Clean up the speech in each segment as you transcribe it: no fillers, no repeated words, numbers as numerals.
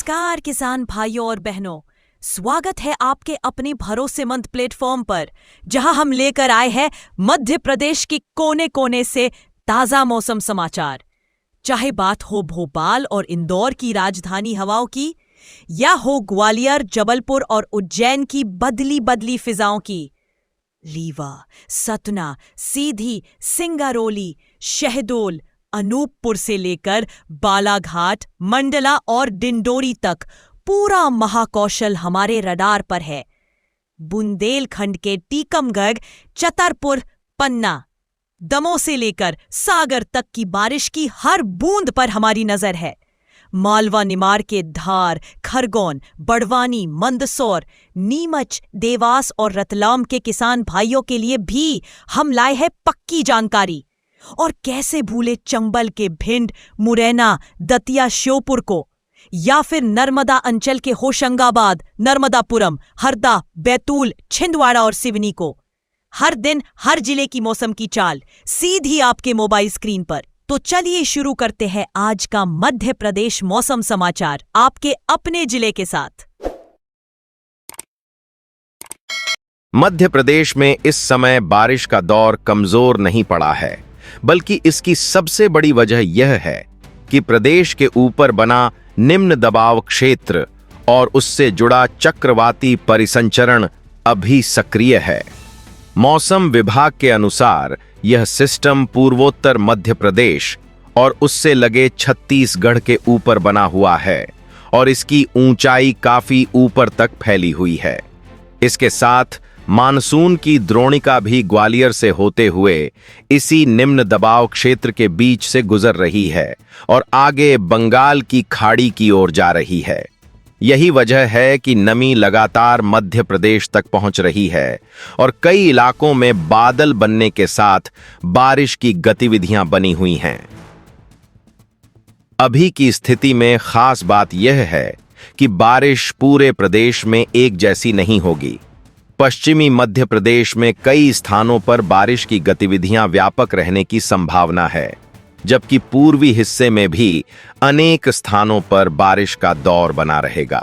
नमस्कार किसान भाइयों और बहनों, स्वागत है आपके अपने भरोसेमंद प्लेटफॉर्म पर, जहां हम लेकर आए हैं मध्य प्रदेश की कोने कोने से ताजा मौसम समाचार। चाहे बात हो भोपाल और इंदौर की राजधानी हवाओं की, या हो ग्वालियर, जबलपुर और उज्जैन की बदली बदली फिजाओं की। रीवा, सतना, सीधी, सिंगरौली, शहडोल, अनूपपुर से लेकर बालाघाट, मंडला और डिंडोरी तक पूरा महाकौशल हमारे रडार पर है। बुंदेलखंड के टीकमगढ़, छतरपुर, पन्ना, दमोह से लेकर सागर तक की बारिश की हर बूंद पर हमारी नजर है। मालवा निमाड़ के धार, खरगोन, बड़वानी, मंदसौर, नीमच, देवास और रतलाम के किसान भाइयों के लिए भी हम लाए हैं पक्की जानकारी। और कैसे भूले चंबल के भिंड, मुरैना, दतिया, श्योपुर को, या फिर नर्मदा अंचल के होशंगाबाद, नर्मदापुरम, हरदा, बैतूल, छिंदवाड़ा और सिवनी को। हर दिन हर जिले की मौसम की चाल सीधी आपके मोबाइल स्क्रीन पर। तो चलिए शुरू करते हैं आज का मध्य प्रदेश मौसम समाचार आपके अपने जिले के साथ। मध्य प्रदेश में इस समय बारिश का दौर कमजोर नहीं पड़ा है, बल्कि इसकी सबसे बड़ी वजह यह है कि प्रदेश के ऊपर बना निम्न दबाव क्षेत्र और उससे जुड़ा चक्रवाती परिसंचरण अभी सक्रिय है। मौसम विभाग के अनुसार यह सिस्टम पूर्वोत्तर मध्य प्रदेश और उससे लगे छत्तीसगढ़ के ऊपर बना हुआ है और इसकी ऊंचाई काफी ऊपर तक फैली हुई है। इसके साथ मानसून की द्रोणिका भी ग्वालियर से होते हुए इसी निम्न दबाव क्षेत्र के बीच से गुजर रही है और आगे बंगाल की खाड़ी की ओर जा रही है। यही वजह है कि नमी लगातार मध्य प्रदेश तक पहुंच रही है और कई इलाकों में बादल बनने के साथ बारिश की गतिविधियां बनी हुई हैं। अभी की स्थिति में खास बात यह है कि बारिश पूरे प्रदेश में एक जैसी नहीं होगी। पश्चिमी मध्य प्रदेश में कई स्थानों पर बारिश की गतिविधियां व्यापक रहने की संभावना है, जबकि पूर्वी हिस्से में भी अनेक स्थानों पर बारिश का दौर बना रहेगा।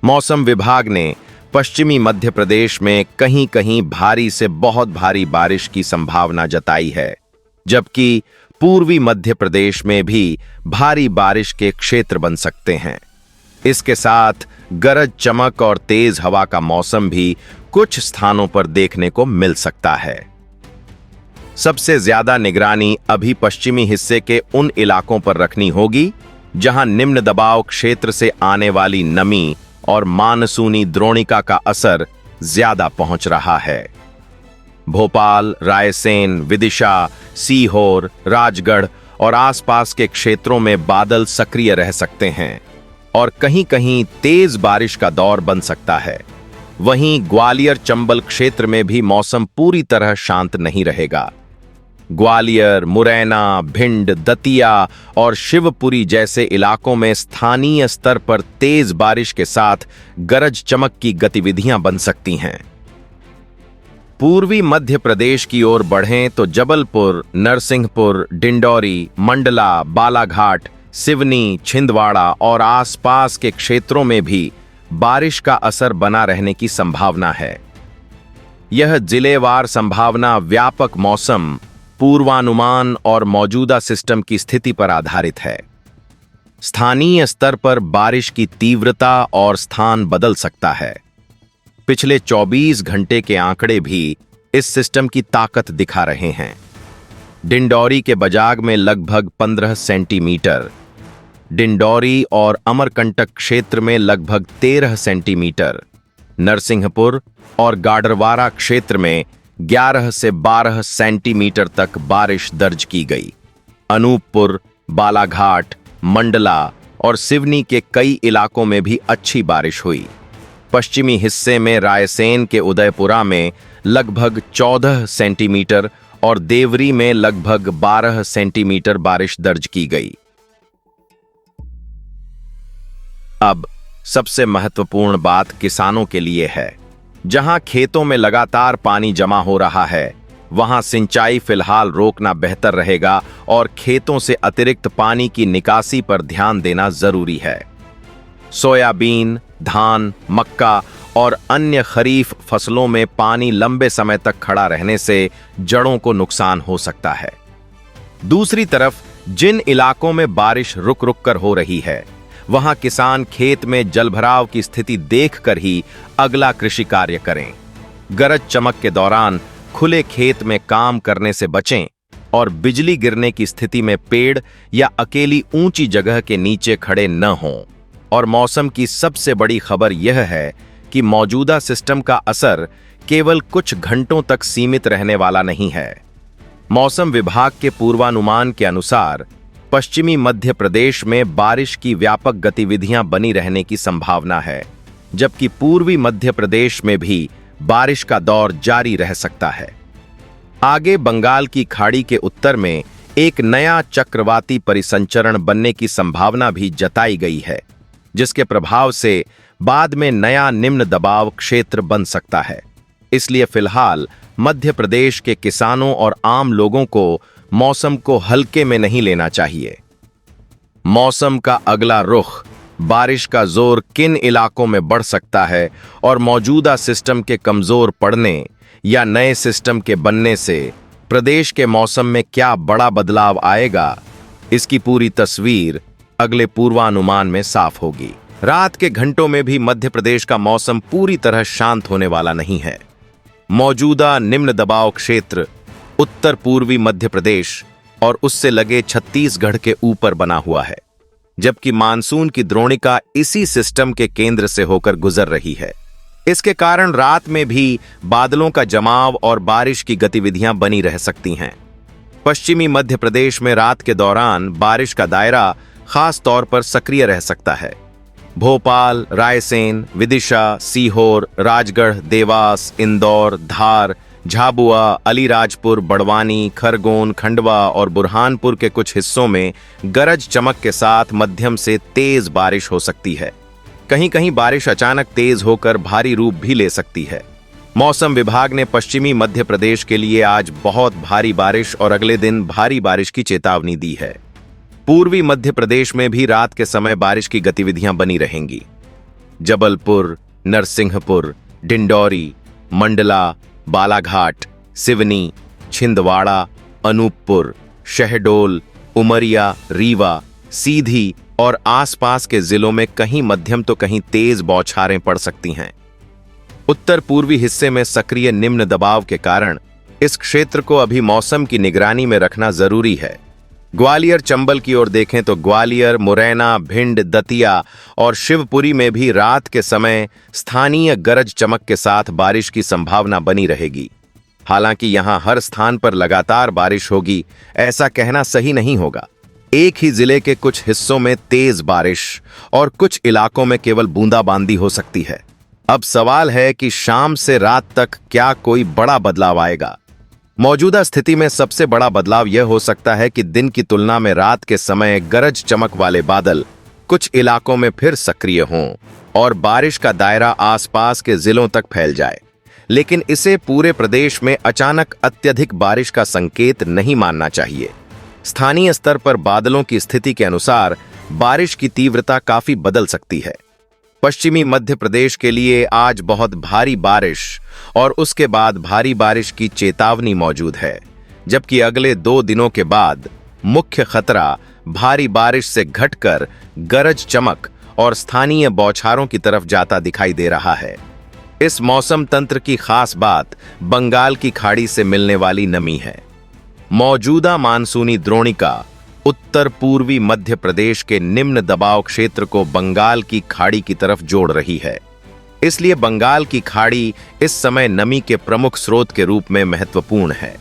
मौसम विभाग ने पश्चिमी मध्य प्रदेश में कहीं कहीं भारी से बहुत भारी बारिश की संभावना जताई है, जबकि पूर्वी मध्य प्रदेश में भी भारी बारिश के क्षेत्र बन सकते हैं। इसके साथ गरज चमक और तेज हवा का मौसम भी कुछ स्थानों पर देखने को मिल सकता है। सबसे ज्यादा निगरानी अभी पश्चिमी हिस्से के उन इलाकों पर रखनी होगी जहां निम्न दबाव क्षेत्र से आने वाली नमी और मानसूनी द्रोणिका का असर ज्यादा पहुंच रहा है। भोपाल, रायसेन, विदिशा, सीहोर, राजगढ़ और आसपास के क्षेत्रों में बादल सक्रिय रह सकते हैं और कहीं कहीं तेज बारिश का दौर बन सकता है। वहीं ग्वालियर, चंबल क्षेत्र में भी मौसम पूरी तरह शांत नहीं रहेगा। ग्वालियर, मुरैना, भिंड, दतिया और शिवपुरी जैसे इलाकों में स्थानीय स्तर पर तेज बारिश के साथ गरज चमक की गतिविधियां बन सकती हैं। पूर्वी मध्य प्रदेश की ओर बढ़ें तो जबलपुर, नरसिंहपुर, डिंडौरी, मंडला, बालाघाट, सिवनी, छिंदवाड़ा और आसपास के क्षेत्रों में भी बारिश का असर बना रहने की संभावना है। यह जिलेवार संभावना व्यापक मौसम पूर्वानुमान और मौजूदा सिस्टम की स्थिति पर आधारित है। स्थानीय स्तर पर बारिश की तीव्रता और स्थान बदल सकता है। पिछले 24 घंटे के आंकड़े भी इस सिस्टम की ताकत दिखा रहे हैं। डिंडौरी के बजाग में लगभग 15 सेंटीमीटर, डिंडौरी और अमरकंटक क्षेत्र में लगभग 13 सेंटीमीटर, नरसिंहपुर और गाडरवारा क्षेत्र में 11 से 12 सेंटीमीटर तक बारिश दर्ज की गई। अनूपपुर, बालाघाट, मंडला और सिवनी के कई इलाकों में भी अच्छी बारिश हुई। पश्चिमी हिस्से में रायसेन के उदयपुरा में लगभग 14 सेंटीमीटर और देवरी में लगभग 12 सेंटीमीटर बारिश दर्ज की गई। अब सबसे महत्वपूर्ण बात किसानों के लिए है। जहां खेतों में लगातार पानी जमा हो रहा है, वहां सिंचाई फिलहाल रोकना बेहतर रहेगा और खेतों से अतिरिक्त पानी की निकासी पर ध्यान देना जरूरी है। सोयाबीन, धान, मक्का और अन्य खरीफ फसलों में पानी लंबे समय तक खड़ा रहने से जड़ों को नुकसान हो सकता है। दूसरी तरफ जिन इलाकों में बारिश रुक रुक कर हो रही है, वहां किसान खेत में जलभराव की स्थिति देखकर ही अगला कृषि कार्य करें। गरज चमक के दौरान खुले खेत में काम करने से बचें और बिजली गिरने की स्थिति में पेड़ या अकेली ऊंची जगह के नीचे खड़े न हों। और मौसम की सबसे बड़ी खबर यह है कि मौजूदा सिस्टम का असर केवल कुछ घंटों तक सीमित रहने वाला नहीं है। मौसम विभाग के पूर्वानुमान के अनुसार पश्चिमी मध्य प्रदेश में बारिश की व्यापक गतिविधियां बनी रहने की संभावना है, जबकि पूर्वी मध्य प्रदेश में भी बारिश का दौर जारी रह सकता है। आगे बंगाल की खाड़ी के उत्तर में एक नया चक्रवाती परिसंचरण बनने की संभावना भी जताई गई है, जिसके प्रभाव से बाद में नया निम्न दबाव क्षेत्र बन सकता है। इसलिए फिलहाल मध्य प्रदेश के किसानों और आम लोगों को मौसम को हल्के में नहीं लेना चाहिए। मौसम का अगला रुख, बारिश का जोर किन इलाकों में बढ़ सकता है और मौजूदा सिस्टम के कमजोर पड़ने या नए सिस्टम के बनने से प्रदेश के मौसम में क्या बड़ा बदलाव आएगा, इसकी पूरी तस्वीर अगले पूर्वानुमान में साफ होगी। रात के घंटों में भी मध्य प्रदेश का मौसम पूरी तरह शांत होने वाला नहीं है। मौजूदा निम्न दबाव क्षेत्र उत्तर पूर्वी मध्य प्रदेश और उससे लगे छत्तीसगढ़ के ऊपर बना हुआ है, जबकि मानसून की द्रोणिका इसी सिस्टम के केंद्र से होकर गुजर रही है। इसके कारण रात में भी बादलों का जमाव और बारिश की गतिविधियां बनी रह सकती हैं। पश्चिमी मध्य प्रदेश में रात के दौरान बारिश का दायरा खास तौर पर सक्रिय रह सकता है। भोपाल, रायसेन, विदिशा, सीहोर, राजगढ़, देवास, इंदौर, धार, झाबुआ, अलीराजपुर, बड़वानी, खरगोन, खंडवा और बुरहानपुर के कुछ हिस्सों में गरज चमक के साथ मध्यम से तेज बारिश हो सकती है। कहीं कहीं बारिश अचानक तेज होकर भारी रूप भी ले सकती है। मौसम विभाग ने पश्चिमी मध्य प्रदेश के लिए आज बहुत भारी बारिश और अगले दिन भारी बारिश की चेतावनी दी है। पूर्वी मध्य प्रदेश में भी रात के समय बारिश की गतिविधियां बनी रहेंगी। जबलपुर, नरसिंहपुर, डिंडौरी, मंडला, बालाघाट, सिवनी, छिंदवाड़ा, अनूपपुर, शहडोल, उमरिया, रीवा, सीधी और आसपास के जिलों में कहीं मध्यम तो कहीं तेज बौछारें पड़ सकती हैं। उत्तर पूर्वी हिस्से में सक्रिय निम्न दबाव के कारण इस क्षेत्र को अभी मौसम की निगरानी में रखना जरूरी है। ग्वालियर चंबल की ओर देखें तो ग्वालियर, मुरैना, भिंड, दतिया और शिवपुरी में भी रात के समय स्थानीय गरज चमक के साथ बारिश की संभावना बनी रहेगी। हालांकि यहां हर स्थान पर लगातार बारिश होगी, ऐसा कहना सही नहीं होगा। एक ही जिले के कुछ हिस्सों में तेज बारिश और कुछ इलाकों में केवल बूंदाबांदी हो सकती है। अब सवाल है कि शाम से रात तक क्या कोई बड़ा बदलाव आएगा। मौजूदा स्थिति में सबसे बड़ा बदलाव यह हो सकता है कि दिन की तुलना में रात के समय गरज चमक वाले बादल कुछ इलाकों में फिर सक्रिय हों और बारिश का दायरा आसपास के जिलों तक फैल जाए। लेकिन इसे पूरे प्रदेश में अचानक अत्यधिक बारिश का संकेत नहीं मानना चाहिए। स्थानीय स्तर पर बादलों की स्थिति के अनुसार बारिश की तीव्रता काफी बदल सकती है। पश्चिमी मध्य प्रदेश के लिए आज बहुत भारी बारिश और उसके बाद भारी बारिश की चेतावनी मौजूद है, जबकि अगले 2 दिनों के बाद मुख्य खतरा भारी बारिश से घटकर गरज चमक और स्थानीय बौछारों की तरफ जाता दिखाई दे रहा है। इस मौसम तंत्र की खास बात बंगाल की खाड़ी से मिलने वाली नमी है। मौजूदा मानसूनी द्रोणिका उत्तर पूर्वी मध्य प्रदेश के निम्न दबाव क्षेत्र को बंगाल की खाड़ी की तरफ जोड़ रही है। इसलिए बंगाल की खाड़ी इस समय नमी के प्रमुख स्रोत के रूप में महत्वपूर्ण है।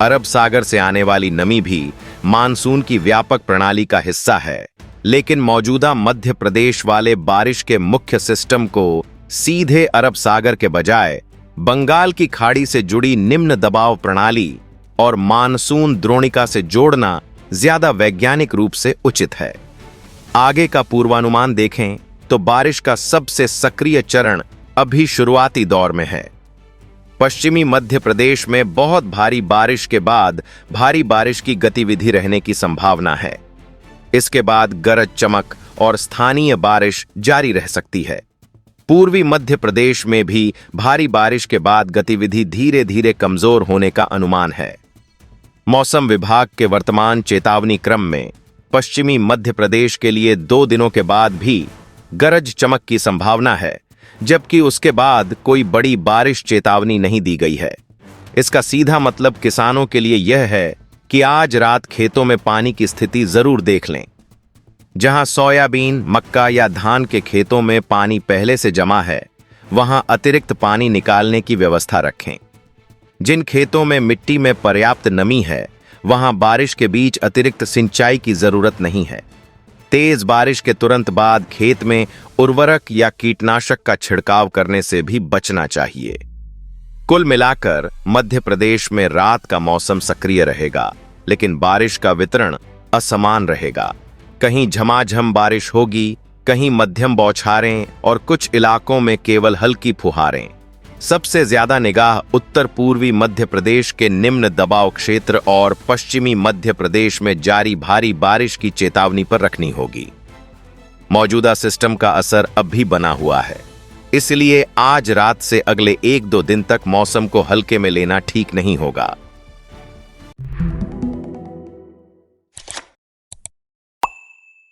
अरब सागर से आने वाली नमी भी मानसून की व्यापक प्रणाली का हिस्सा है, लेकिन मौजूदा मध्य प्रदेश वाले बारिश के मुख्य सिस्टम को सीधे अरब सागर के बजाय बंगाल की खाड़ी से जुड़ी निम्न दबाव प्रणाली और मानसून द्रोणिका से जोड़ना ज्यादा वैज्ञानिक रूप से उचित है। आगे का पूर्वानुमान देखें तो बारिश का सबसे सक्रिय चरण अभी शुरुआती दौर में है। पश्चिमी मध्य प्रदेश में बहुत भारी बारिश के बाद भारी बारिश की गतिविधि रहने की संभावना है। इसके बाद गरज चमक और स्थानीय बारिश जारी रह सकती है। पूर्वी मध्य प्रदेश में भी भारी बारिश के बाद गतिविधि धीरे धीरे कमजोर होने का अनुमान है। मौसम विभाग के वर्तमान चेतावनी क्रम में पश्चिमी मध्य प्रदेश के लिए 2 दिनों के बाद भी गरज चमक की संभावना है, जबकि उसके बाद कोई बड़ी बारिश चेतावनी नहीं दी गई है। इसका सीधा मतलब किसानों के लिए यह है कि आज रात खेतों में पानी की स्थिति जरूर देख लें। जहां सोयाबीन, मक्का या धान के खेतों में पानी पहले से जमा है, वहां अतिरिक्त पानी निकालने की व्यवस्था रखें। जिन खेतों में मिट्टी में पर्याप्त नमी है, वहां बारिश के बीच अतिरिक्त सिंचाई की जरूरत नहीं है। तेज बारिश के तुरंत बाद खेत में उर्वरक या कीटनाशक का छिड़काव करने से भी बचना चाहिए। कुल मिलाकर मध्य प्रदेश में रात का मौसम सक्रिय रहेगा, लेकिन बारिश का वितरण असमान रहेगा। कहीं झमाझम बारिश होगी, कहीं मध्यम बौछारें और कुछ इलाकों में केवल हल्की फुहारें। सबसे ज्यादा निगाह उत्तर पूर्वी मध्य प्रदेश के निम्न दबाव क्षेत्र और पश्चिमी मध्य प्रदेश में जारी भारी बारिश की चेतावनी पर रखनी होगी। मौजूदा सिस्टम का असर अब भी बना हुआ है, इसलिए आज रात से अगले 1-2 दिन तक मौसम को हल्के में लेना ठीक नहीं होगा।